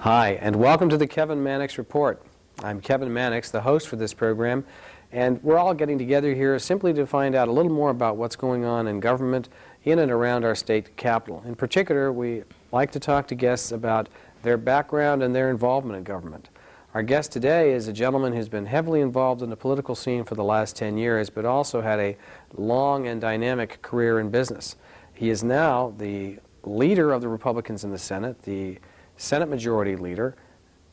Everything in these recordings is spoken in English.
Hi, and welcome to the Kevin Mannix Report. I'm Kevin Mannix, the host for this program, and we're all getting together here simply to find out a little more about what's going on in government in and around our state capital. In particular, we like to talk to guests about their background and their involvement in government. Our guest today is a gentleman who's been heavily involved in the political scene for the last 10 years, but also had a long and dynamic career in business. He is now the leader of the Republicans in the Senate, the Senate Majority Leader,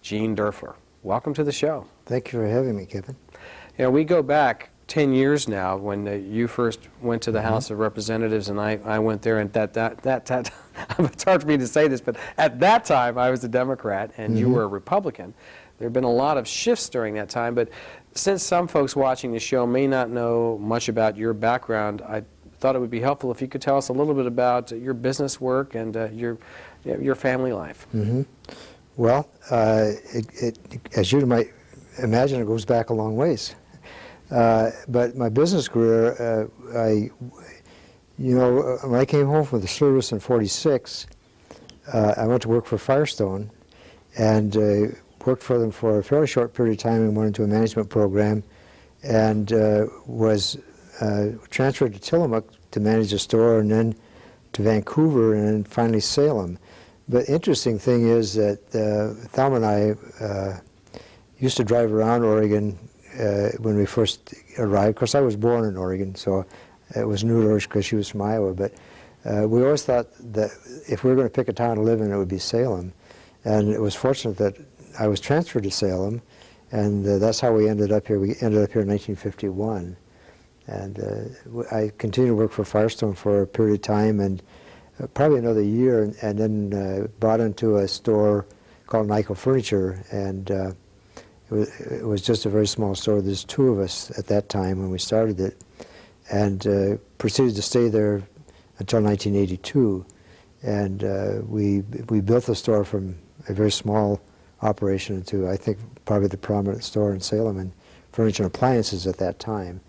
Gene Derfler. Welcome to the show. Thank you for having me, Kevin. You know, we go back 10 years now when you first went to the House of Representatives, and I went there, and it's hard for me to say this, but at that time I was a Democrat and you were a Republican. There have been a lot of shifts during that time, but since some folks watching the show may not know much about your background, I thought it would be helpful if you could tell us a little bit about your business work and your family life. Well, as you might imagine, it goes back a long ways. But my business career, when I came home from the service in '46, I went to work for Firestone and worked for them for a fairly short period of time and went into a management program and was transferred to Tillamook to manage a store, and then to Vancouver, and then finally Salem. But interesting thing is that Thelma and I used to drive around Oregon when we first arrived. Of course, I was born in Oregon, so it was new to us because she was from Iowa. But we always thought that if we were going to pick a town to live in, it would be Salem. And it was fortunate that I was transferred to Salem, and that's how we ended up here. We ended up here in 1951. And I continued to work for Firestone for a period of time, and probably another year, and then brought into a store called Nyko Furniture, and it was just a very small store. There's two of us at that time when we started it, and proceeded to stay there until 1982. And we built the store from a very small operation into, I think, probably the prominent store in Salem in furniture and appliances at that time,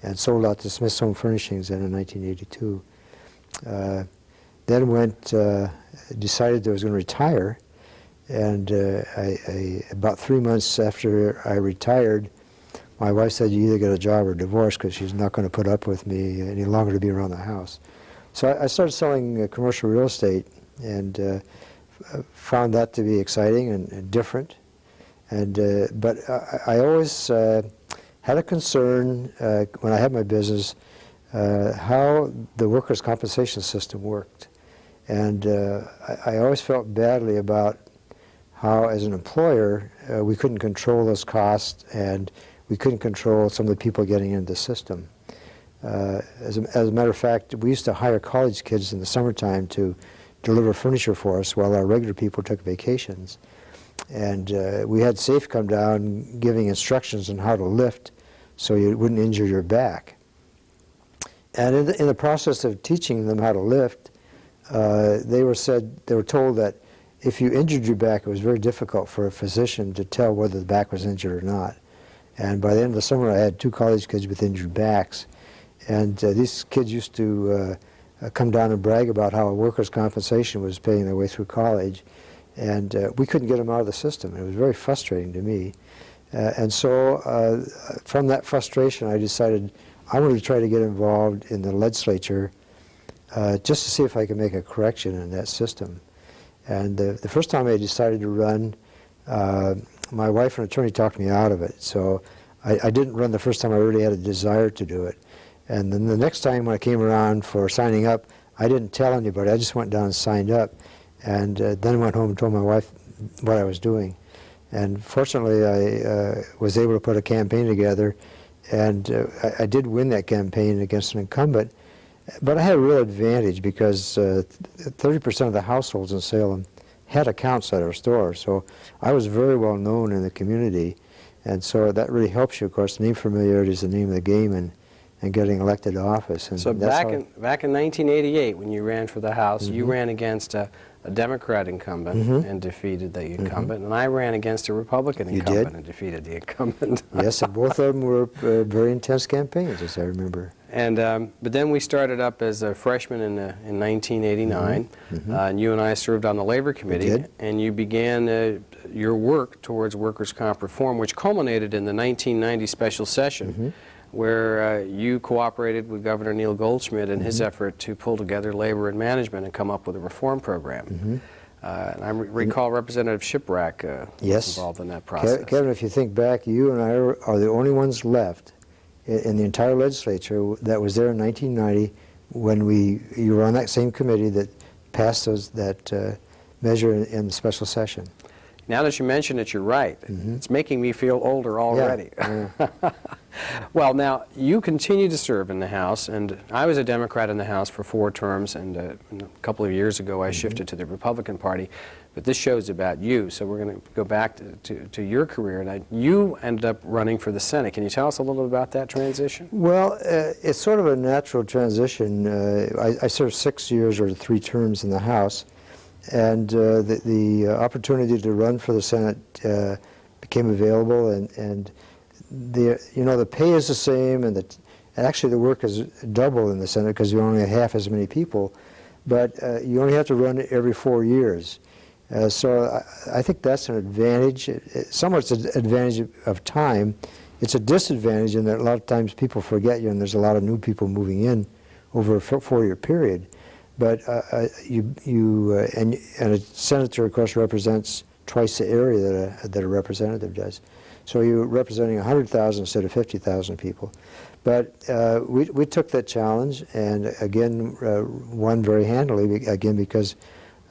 and sold out to Smith's Home Furnishings then in 1982. Then decided I was going to retire, and about 3 months after I retired, my wife said, "You either get a job or divorce," because she's not going to put up with me any longer to be around the house. So I started selling commercial real estate, and found that to be exciting and different. And but I always had a concern when I had my business how the workers' compensation system worked. And I always felt badly about how, as an employer, we couldn't control those costs, and we couldn't control some of the people getting into the system. As a matter of fact, we used to hire college kids in the summertime to deliver furniture for us while our regular people took vacations. And we had SAFE come down giving instructions on how to lift so you wouldn't injure your back. And in the process of teaching them how to lift, they were told that if you injured your back, it was very difficult for a physician to tell whether the back was injured or not. And by the end of the summer, I had 2 college kids with injured backs. And these kids used to come down and brag about how workers' compensation was paying their way through college. And we couldn't get them out of the system. It was very frustrating to me. And so from that frustration, I decided I wanted to try to get involved in the legislature just to see if I could make a correction in that system. And the first time I decided to run, my wife and attorney talked me out of it. So I didn't run the first time I really had a desire to do it. And then the next time when I came around for signing up, I didn't tell anybody. I just went down and signed up. And then went home and told my wife what I was doing. And fortunately, I was able to put a campaign together, and I did win that campaign against an incumbent. But I had a real advantage because 30% of the households in Salem had accounts at our store. So I was very well known in the community. And so that really helps you. Of course, name familiarity is the name of the game in getting elected to office. And so back in 1988, when you ran for the House, you ran against a Democrat incumbent and defeated the incumbent, and I ran against a Republican incumbent and defeated the incumbent. Yes, and both of them were very intense campaigns, as I remember. And but then we started up as a freshman in 1989, and you and I served on the Labor Committee, and you began your work towards workers' comp reform, which culminated in the 1990 special session, where you cooperated with Governor Neil Goldschmidt in his effort to pull together labor and management and come up with a reform program. And I recall Representative Shiprack was involved in that process. Kevin, if you think back, you and I are the only ones left in the entire legislature that was there in 1990 when you were on that same committee that passed that measure in the special session. Now that you mention it, you're right. It's making me feel older already. Well, now, you continue to serve in the House, and I was a Democrat in the House for 4 terms, and a couple of years ago I shifted to the Republican Party. But this show's about you, so we're going to go back to your career. And you ended up running for the Senate. Can you tell us a little bit about that transition? Well, it's sort of a natural transition. I served 6 years or 3 terms in the House, and the opportunity to run for the Senate became available, and the pay is the same, and actually the work is double in the Senate because you only have half as many people, but you only have to run every 4 years. So I think that's an advantage. Somewhat it's an advantage of time. It's a disadvantage in that a lot of times people forget you, and there's a lot of new people moving in over a 4-year period. But and a senator, of course, represents twice the area that a representative does. So you're representing 100,000 instead of 50,000 people. But we took that challenge, and again won very handily, again because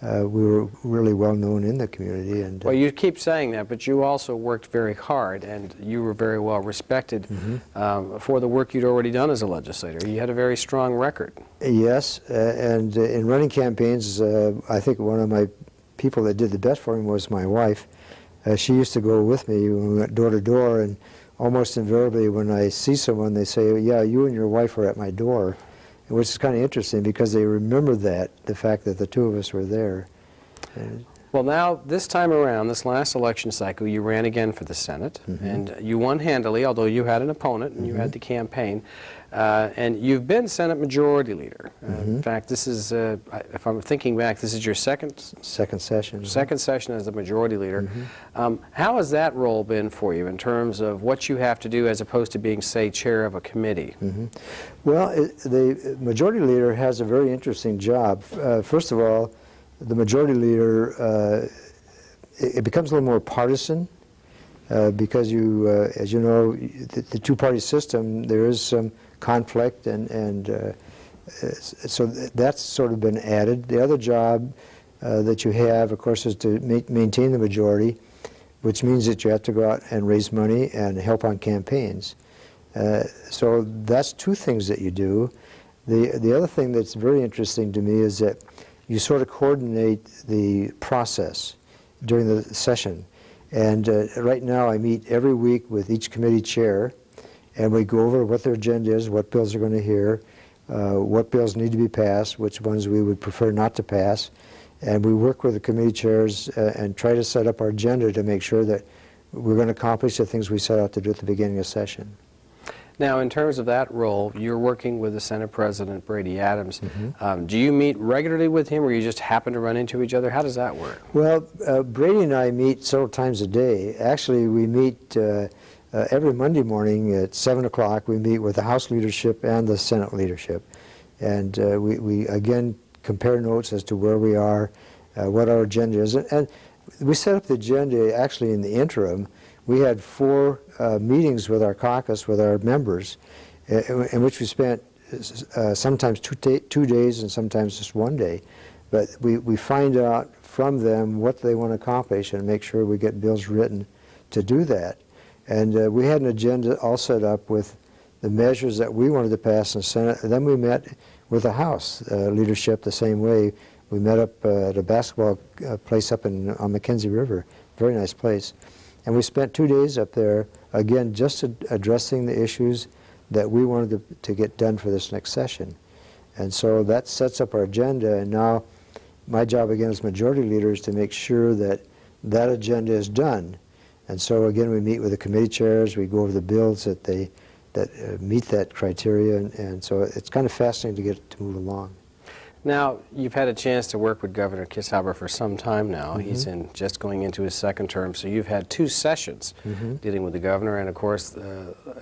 we were really well known in the community. And well, you keep saying that, but you also worked very hard, and you were very well respected for the work you'd already done as a legislator. You had a very strong record. Yes, and in running campaigns, I think one of my people that did the best for me was my wife. She used to go with me when we went door to door, and almost invariably when I see someone, they say, "Yeah, you and your wife were at my door," which is kind of interesting because they remember the fact that the two of us were there. Well, now, this time around, this last election cycle, you ran again for the Senate, and you won handily, although you had an opponent and you had to campaign. And you've been Senate Majority Leader. In fact, this is, if I'm thinking back, this is your second session. Second session as the Majority Leader. How has that role been for you in terms of what you have to do as opposed to being, say, chair of a committee? Well, the Majority Leader has a very interesting job. First of all, the Majority Leader, it becomes a little more partisan because as you know, the two-party system, there is some conflict, and so that's sort of been added. The other job that you have, of course, is to maintain the majority, which means that you have to go out and raise money and help on campaigns. So that's 2 things that you do. The other thing that's very interesting to me is that you sort of coordinate the process during the session. And right now I meet every week with each committee chair, and we go over what their agenda is, what bills are going to hear, what bills need to be passed, which ones we would prefer not to pass. And we work with the committee chairs and try to set up our agenda to make sure that we're going to accomplish the things we set out to do at the beginning of session. Now, in terms of that role, you're working with the Senate President, Brady Adams. Do you meet regularly with him, or you just happen to run into each other? How does that work? Well, Brady and I meet several times a day. Actually, we meet every Monday morning at 7 o'clock. We meet with the House leadership and the Senate leadership. And we again compare notes as to where we are, what our agenda is. And we set up the agenda actually in the interim. We had 4 meetings with our caucus, with our members, in which we spent sometimes 2 days and sometimes just 1 day. But we find out from them what they want to accomplish and make sure we get bills written to do that. And we had an agenda all set up with the measures that we wanted to pass in the Senate. And then we met with the House leadership the same way. We met up at a basketball place up on Mackenzie River, very nice place. And we spent 2 days up there, again, just addressing the issues that we wanted to get done for this next session. And so that sets up our agenda, and now my job again as Majority Leader is to make sure that that agenda is done. And so again, we meet with the committee chairs, we go over the bills that they that meet that criteria, and so it's kind of fascinating to get it to move along. Now, you've had a chance to work with Governor Kishaba for some time now. He's just going into his second term, so you've had 2 sessions dealing with the governor, and of course,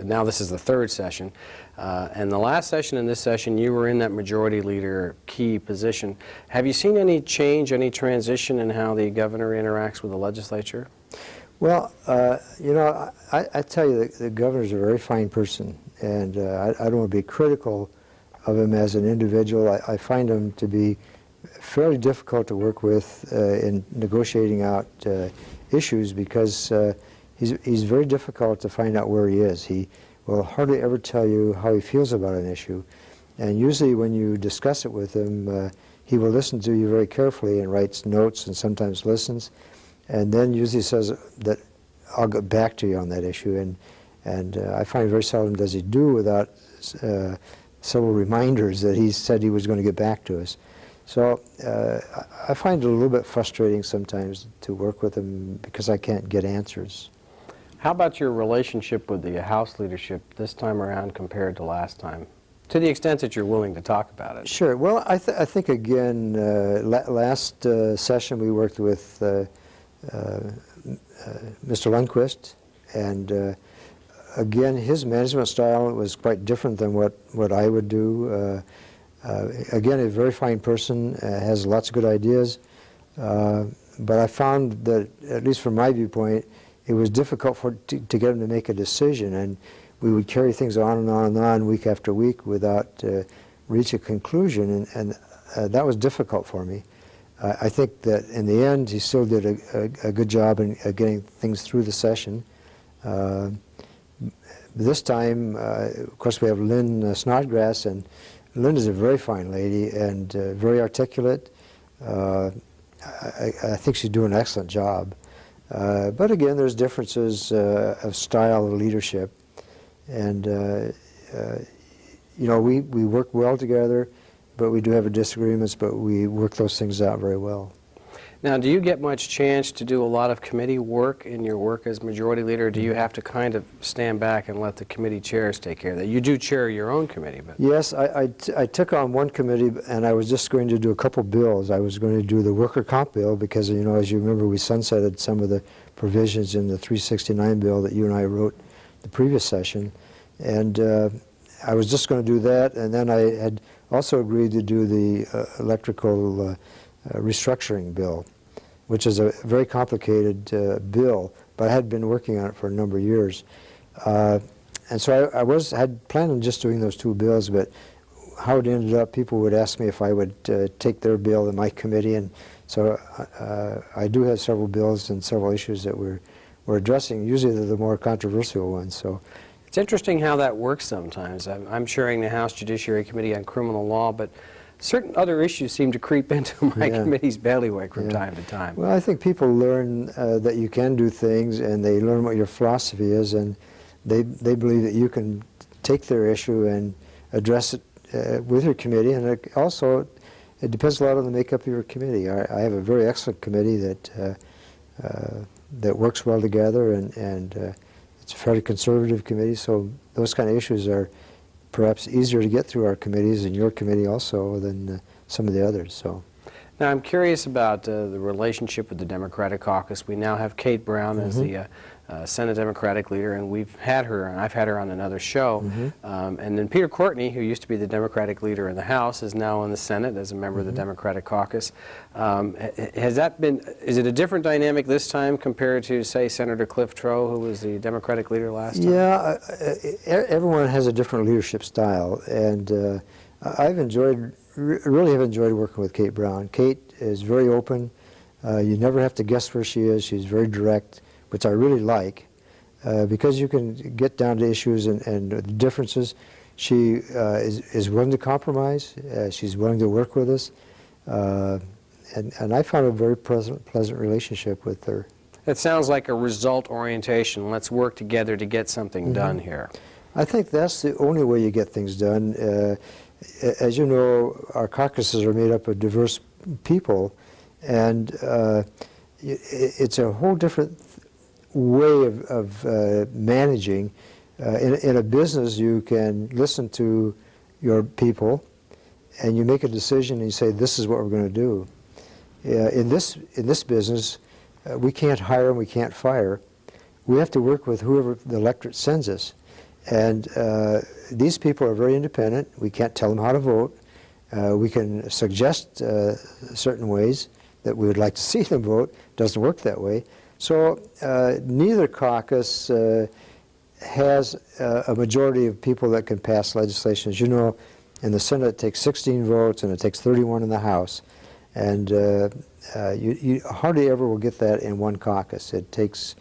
now this is the 3rd session. And the last session and this session, you were in that majority leader key position. Have you seen any change, any transition in how the governor interacts with the legislature? Well, you know, I tell you, the governor's a very fine person, and I don't want to be critical of him as an individual. I find him to be fairly difficult to work with in negotiating out issues, because he's very difficult to find out where he is. He will hardly ever tell you how he feels about an issue, and usually when you discuss it with him, he will listen to you very carefully and writes notes and sometimes listens, and then usually says that I'll get back to you on that issue, and I find very seldom does he do without several reminders that he said he was going to get back to us. So I find it a little bit frustrating sometimes to work with him because I can't get answers. How about your relationship with the House leadership this time around compared to last time, to the extent that you're willing to talk about it? Sure. Well, I think, again, last session we worked with Mr. Lundquist, and again, his management style was quite different than what I would do. Again, a very fine person, has lots of good ideas, but I found that, at least from my viewpoint, it was difficult to get him to make a decision, and we would carry things on and on and on week after week without reach a conclusion, and that was difficult for me. I think that in the end, he still did a good job in getting things through the session. This time, of course, we have Lynn Snodgrass, and Lynn is a very fine lady and very articulate. I think she's doing an excellent job. But again, there's differences of style of leadership. And, you know, we work well together, but we do have disagreements, but we work those things out very well. Now, do you get much chance to do a lot of committee work in your work as majority leader, or do you have to kind of stand back and let the committee chairs take care of that? You do chair your own committee, but... Yes, I took on one committee, and I was just going to do a couple bills. I was going to do the worker comp bill because, you know, as you remember, we sunsetted some of the provisions in the 369 bill that you and I wrote the previous session. And I was just going to do that, and then I had also agreed to do the electrical restructuring bill, which is a very complicated bill, but I had been working on it for a number of years. And so I had planned on just doing those 2 bills, but how it ended up, people would ask me if I would take their bill in my committee, and so I do have several bills and several issues that we're addressing. Usually they're the more controversial ones. So it's interesting how that works sometimes. I'm chairing the House Judiciary Committee on Criminal Law, but certain other issues seem to creep into my committee's bailiwick from time to time. Well, I think people learn that you can do things, and they learn what your philosophy is, and they believe that you can take their issue and address it with your committee, and it depends a lot on the makeup of your committee. I have a very excellent committee that works well together, and it's a fairly conservative committee, so those kind of issues are perhaps easier to get through our committees, and your committee also, than some of the others. So, now I'm curious about the relationship with the Democratic caucus. We now have Kate Brown as the Senate Democratic leader, and we've had her, and I've had her on another show. And then Peter Courtney, who used to be the Democratic leader in the House, is now in the Senate as a member of the Democratic caucus. Is it a different dynamic this time compared to, say, Senator Cliff Trow, who was the Democratic leader last time? Yeah, everyone has a different leadership style, and I've really have enjoyed working with Kate Brown. Kate is very open. You never have to guess where she is. She's very direct, which I really like, because you can get down to issues and the differences. She is willing to compromise. She's willing to work with us, and I found a very pleasant relationship with her. It sounds like a result orientation. Let's work together to get something done here. I think that's the only way you get things done. As you know, our caucuses are made up of diverse people, and it's a whole different way of managing In a business, you can listen to your people, and you make a decision and you say, this is what we're going to do. In this business, we can't hire and we can't fire. We have to work with whoever the electorate sends us. And these people are very independent. We can't tell them how to vote. We can suggest certain ways that we would like to see them vote. It doesn't work that way. So neither caucus has a majority of people that can pass legislation. As you know, in the Senate it takes 16 votes and it takes 31 in the House. And you hardly ever will get that in one caucus. It takes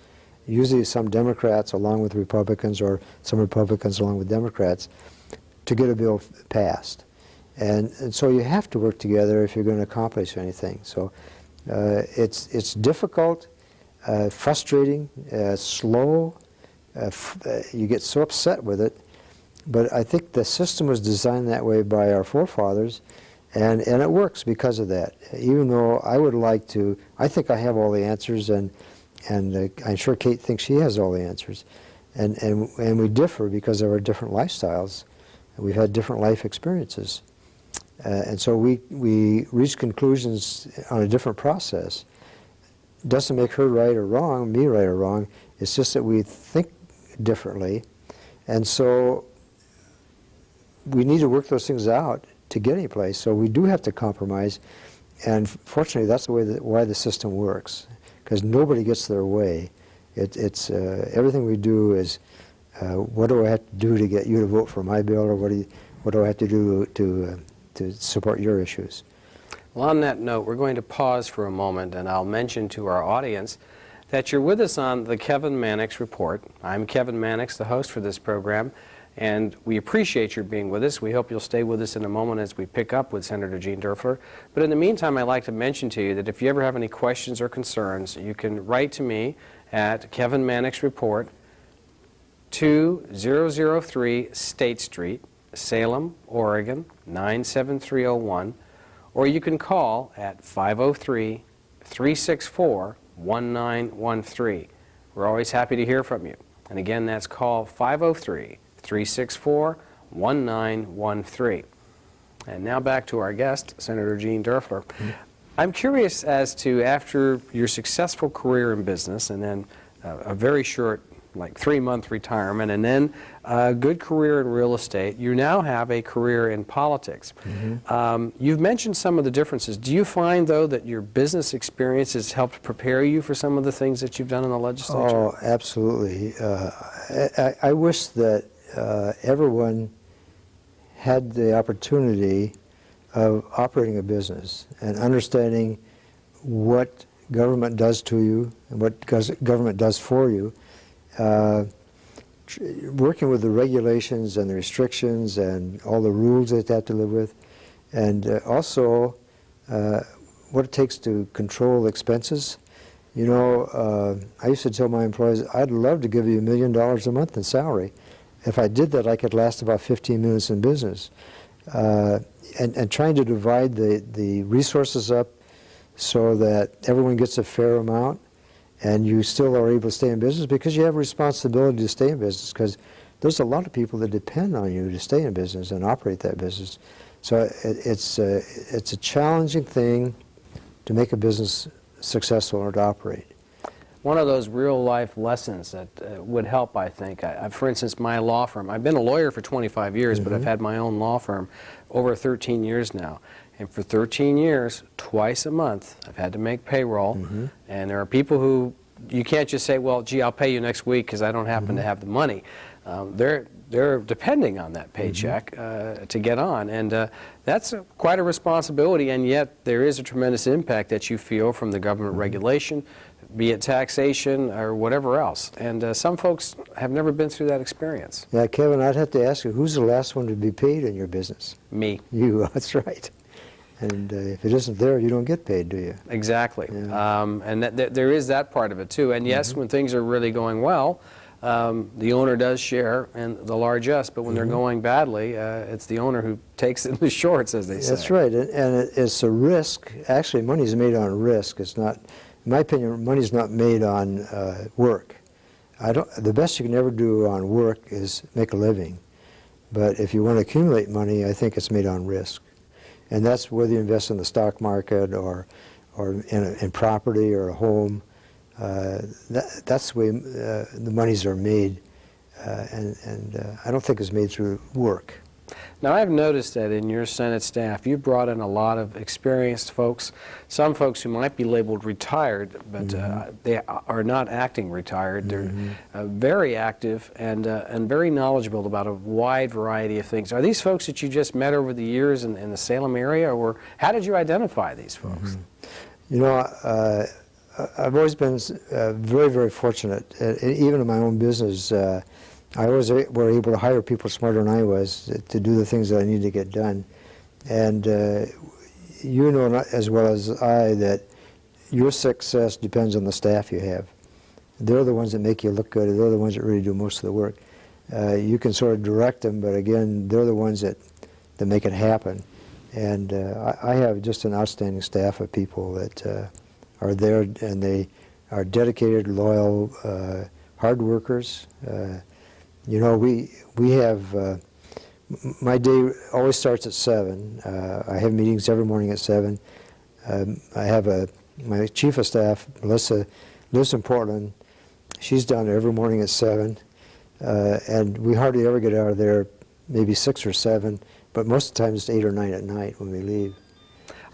usually some Democrats along with Republicans, or some Republicans along with Democrats, to get a bill passed. And so you have to work together if you're going to accomplish anything. So it's difficult, frustrating, slow. You get so upset with it. But I think the system was designed that way by our forefathers, and it works because of that. Even though I would like to, I think I have all the answers, and I'm sure Kate thinks she has all the answers. And we differ because of our different lifestyles. We've had different life experiences. And so we reach conclusions on a different process. It doesn't make her right or wrong, me right or wrong. It's just that we think differently. And so we need to work those things out to get any place. So we do have to compromise. And fortunately, that's the way why the system works, because nobody gets their way. It's everything we do is, what do I have to do to get you to vote for my bill, or what do I have to do to support your issues? Well, on that note, we're going to pause for a moment, and I'll mention to our audience that you're with us on the Kevin Mannix Report. I'm Kevin Mannix, the host for this program, and we appreciate your being with us. We hope you'll stay with us in a moment as we pick up with Senator Gene Derfler. But in the meantime, I'd like to mention to you that if you ever have any questions or concerns, you can write to me at Kevin Mannix Report, 2003 State Street, Salem, Oregon, 97301, or you can call at 503-364-1913. We're always happy to hear from you. And again, that's call 503-364-1913. And now back to our guest, Senator Gene Derfler. I'm curious as to, after your successful career in business and then a very short, like 3-month retirement, and then a good career in real estate, you now have a career in politics. You've mentioned some of the differences. Do you find, though, that your business experience has helped prepare you for some of the things that you've done in the legislature? Oh, absolutely. I wish that everyone had the opportunity of operating a business and understanding what government does to you and what government does for you. Working with the regulations and the restrictions and all the rules that they have to live with, and also what it takes to control expenses. You know, I used to tell my employees, I'd love to give you $1 million a month in salary. If I did that, I could last about 15 minutes in business. And trying to divide the resources up so that everyone gets a fair amount, and you still are able to stay in business because you have a responsibility to stay in business, because there's a lot of people that depend on you to stay in business and operate that business. So it's a challenging thing to make a business successful or to operate. One of those real-life lessons that would help, I think. For instance, my law firm, I've been a lawyer for 25 years, but I've had my own law firm over 13 years now. And for 13 years, twice a month, I've had to make payroll. And there are people who, you can't just say, well, gee, I'll pay you next week because I don't happen to have the money. They're depending on that paycheck to get on. And that's quite a responsibility, and yet there is a tremendous impact that you feel from the government regulation, be it taxation or whatever else. And some folks have never been through that experience. Yeah, Kevin, I'd have to ask you, who's the last one to be paid in your business? Me. You, that's right. And if it isn't there, you don't get paid, do you? Exactly. Yeah. And there is that part of it, too. And yes, when things are really going well, the owner does share in the largesse, but when they're going badly, it's the owner who takes it in the shorts, as they say. That's right. And it's a risk. Actually, money's made on risk. It's not, in my opinion, money's not made on work. The best you can ever do on work is make a living. But if you want to accumulate money, I think it's made on risk. And that's whether you invest in the stock market or in property or a home. That's the way the monies are made. And I don't think it's made through work. Now, I've noticed that in your Senate staff, you brought in a lot of experienced folks, some folks who might be labeled retired, but they are not acting retired. They're very active and very knowledgeable about a wide variety of things. Are these folks that you just met over the years in the Salem area, or how did you identify these folks? You know, I've always been very, very fortunate. Even in my own business, I always were able to hire people smarter than I was to do the things that I needed to get done. And you know as well as I that your success depends on the staff you have. They're the ones that make you look good. They're the ones that really do most of the work. You can sort of direct them, but again, they're the ones that make it happen. And I have just an outstanding staff of people that are there, and they are dedicated, loyal, hard workers. You know, we have, my day always starts at 7. I have meetings every morning at 7. I have my chief of staff, Melissa, lives in Portland. She's down there every morning at 7. And we hardly ever get out of there, maybe 6 or 7, but most of the time it's 8 or 9 at night when we leave.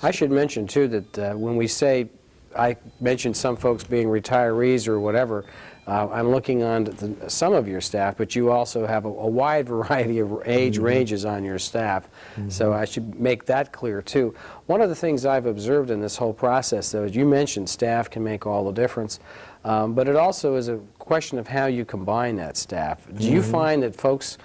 I should mention, too, that when we say, I mentioned some folks being retirees or whatever, I'm looking on some of your staff, but you also have a wide variety of age ranges on your staff, so I should make that clear too. One of the things I've observed in this whole process, though, is you mentioned staff can make all the difference, but it also is a question of how you combine that staff. Do you find that folks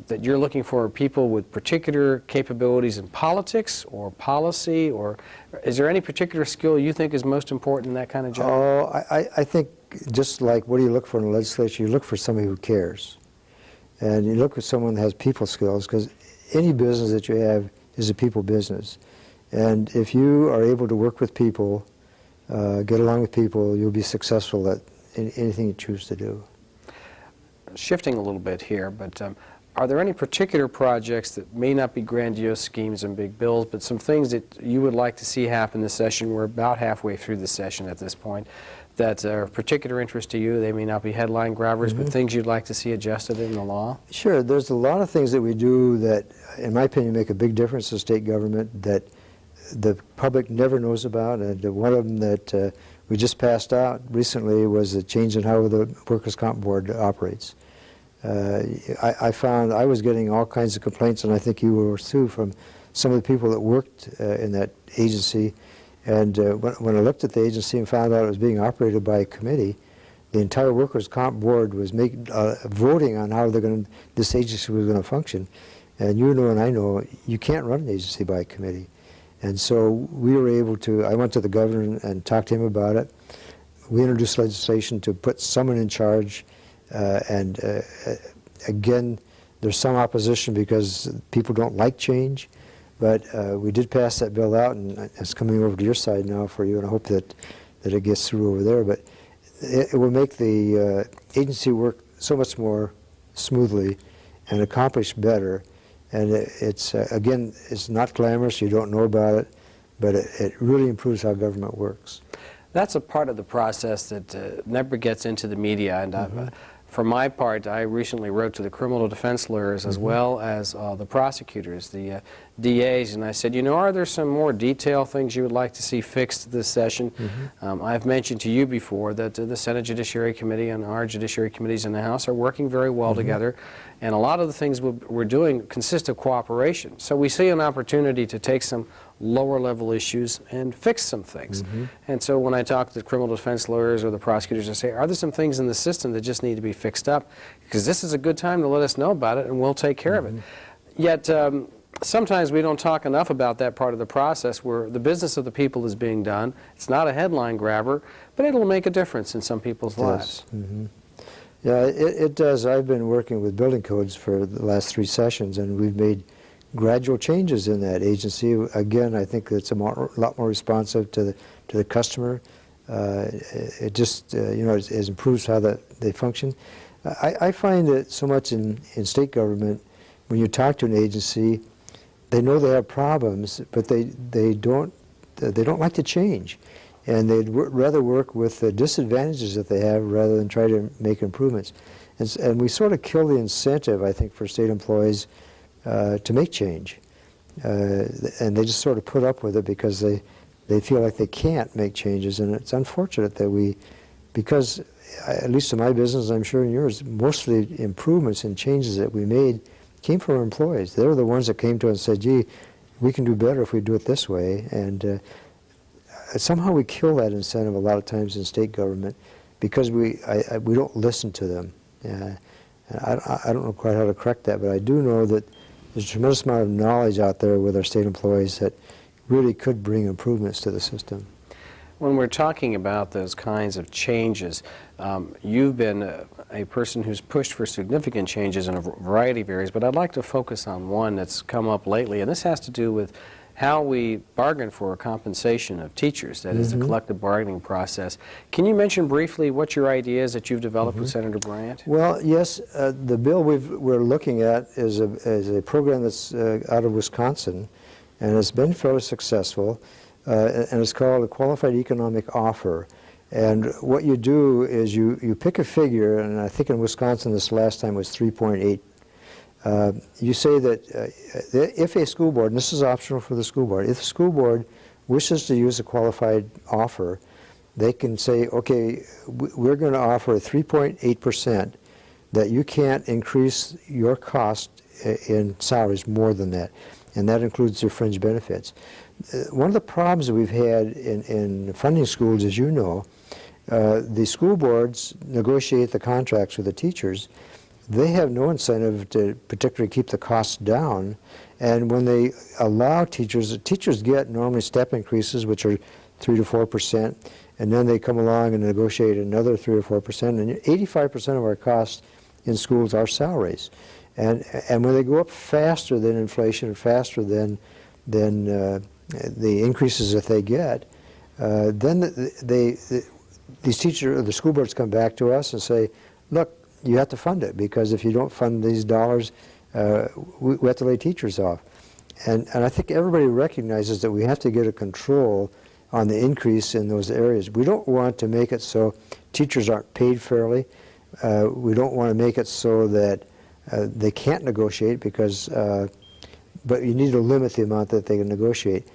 that you're looking for people with particular capabilities in politics or policy, or is there any particular skill you think is most important in that kind of job? Oh, I think just like what do you look for in the legislature, you look for somebody who cares. And you look for someone that has people skills, because any business that you have is a people business. And if you are able to work with people, get along with people, you'll be successful at anything you choose to do. Shifting a little bit here, but are there any particular projects that may not be grandiose schemes and big bills, but some things that you would like to see happen this session? We're about halfway through the session at this point, that are of particular interest to you. They may not be headline grabbers, but things you'd like to see adjusted in the law? Sure. There's a lot of things that we do that, in my opinion, make a big difference to state government that the public never knows about. And one of them that we just passed out recently was a change in how the Workers' Comp Board operates. I found I was getting all kinds of complaints, and I think you were too, from some of the people that worked in that agency. And when I looked at the agency and found out it was being operated by a committee, the entire Workers' Comp Board was voting on how this agency was going to function. And you know and I know you can't run an agency by a committee. And so we were able to, I went to the governor and talked to him about it. We introduced legislation to put someone in charge. Again, there's some opposition because people don't like change, but we did pass that bill out, and it's coming over to your side now for you, and I hope that it gets through over there. But it will make the agency work so much more smoothly and accomplish better. And it's again, it's not glamorous, you don't know about it, but it really improves how government works. That's a part of the process that never gets into the media, and for my part, I recently wrote to the criminal defense lawyers as well as the prosecutors, the DAs, and I said, you know, are there some more detailed things you would like to see fixed this session? I've mentioned to you before that the Senate Judiciary Committee and our Judiciary Committees in the House are working very well together, and a lot of the things we're doing consist of cooperation. So we see an opportunity to take some lower level issues and fix some things. And so when I talk to the criminal defense lawyers or the prosecutors, I say, are there some things in the system that just need to be fixed up? Because this is a good time to let us know about it, and we'll take care of it. Yet sometimes we don't talk enough about that part of the process where the business of the people is being done. It's not a headline grabber, but it'll make a difference in some people's lives. Yeah, it does. I've been working with building codes for the last 3 sessions, and we've made gradual changes in that agency. Again, I think it's a lot more responsive to the customer. It just, it improves how they function. I find that so much in state government, when you talk to an agency, they know they have problems, but they don't like to change, and they'd rather work with the disadvantages that they have rather than try to make improvements. And we sort of kill the incentive, I think, for state employees to make change, and they just sort of put up with it because they feel like they can't make changes. And it's unfortunate that because at least in my business, I'm sure in yours, most of the improvements and changes that we made came from our employees. They were the ones that came to us and said, gee, we can do better if we do it this way. And somehow we kill that incentive a lot of times in state government because we don't listen to them. I don't know quite how to correct that, but I do know that there's a tremendous amount of knowledge out there with our state employees that really could bring improvements to the system. When we're talking about those kinds of changes, you've been a person who's pushed for significant changes in a variety of areas, but I'd like to focus on one that's come up lately, and this has to do with how we bargain for a compensation of teachers, that is the collective bargaining process. Can you mention briefly what your idea is that you've developed with Senator Bryant? Well, yes, the bill we're looking at is a program that's out of Wisconsin, and it's been fairly successful. And it's called a qualified economic offer. And what you do is you pick a figure, and I think in Wisconsin this last time was 3.8. You say that if a school board, and this is optional for the school board, if the school board wishes to use a qualified offer, they can say, okay, we're going to offer a 3.8% that you can't increase your cost in salaries more than that. And that includes your fringe benefits. One of the problems that we've had in funding schools, as you know, the school boards negotiate the contracts with the teachers. They have no incentive to particularly keep the costs down. And when they allow teachers get normally step increases, which are 3 to 4%, and then they come along and negotiate another 3 or 4%. And 85% of our costs in schools are salaries. And when they go up faster than inflation, faster than the increases that they get, then these teachers, the school boards come back to us and say, look, you have to fund it, because if you don't fund these dollars, we have to lay teachers off. And I think everybody recognizes that we have to get a control on the increase in those areas. We don't want to make it so teachers aren't paid fairly. We don't want to make it so that they can't negotiate, because but you need to limit the amount that they can negotiate.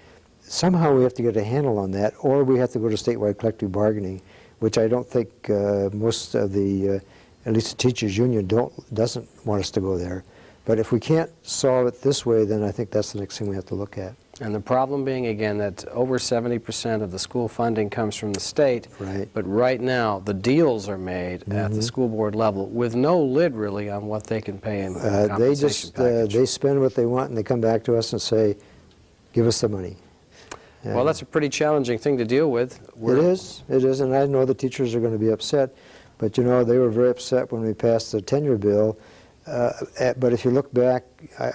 Somehow we have to get a handle on that, or we have to go to statewide collective bargaining, which I don't think most of the, at least the teachers union doesn't want us to go there. But if we can't solve it this way, then I think that's the next thing we have to look at. And the problem being, again, that over 70% of the school funding comes from the state. Right. But right now, the deals are made at the school board level with no lid, really, on what they can pay in compensation package. They spend what they want, and they come back to us and say, give us the money. Well, that's a pretty challenging thing to deal with. It is, and I know the teachers are going to be upset. But, you know, they were very upset when we passed the tenure bill. But if you look back,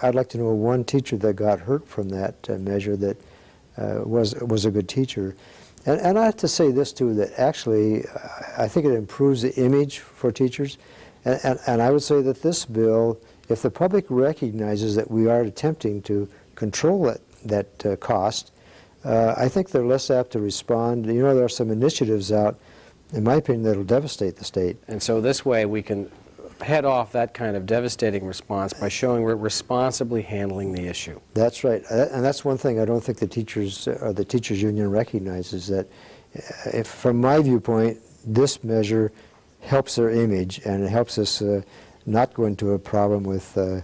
I'd like to know one teacher that got hurt from that measure that was a good teacher. And I have to say this too, that actually I think it improves the image for teachers. And I would say that this bill, if the public recognizes that we are attempting to control that cost, I think they're less apt to respond. You know, there are some initiatives out, in my opinion, that will devastate the state. And so this way we can head off that kind of devastating response by showing we're responsibly handling the issue. That's right, and that's one thing I don't think the teachers or the teachers union recognizes, that if, from my viewpoint, this measure helps their image, and it helps us not go into a problem with a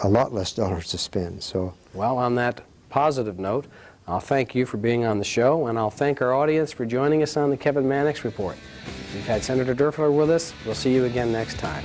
lot less dollars to spend. So, well, on that positive note, I'll thank you for being on the show, and I'll thank our audience for joining us on the Kevin Mannix Report. We've had Senator Derfler with us. We'll see you again next time.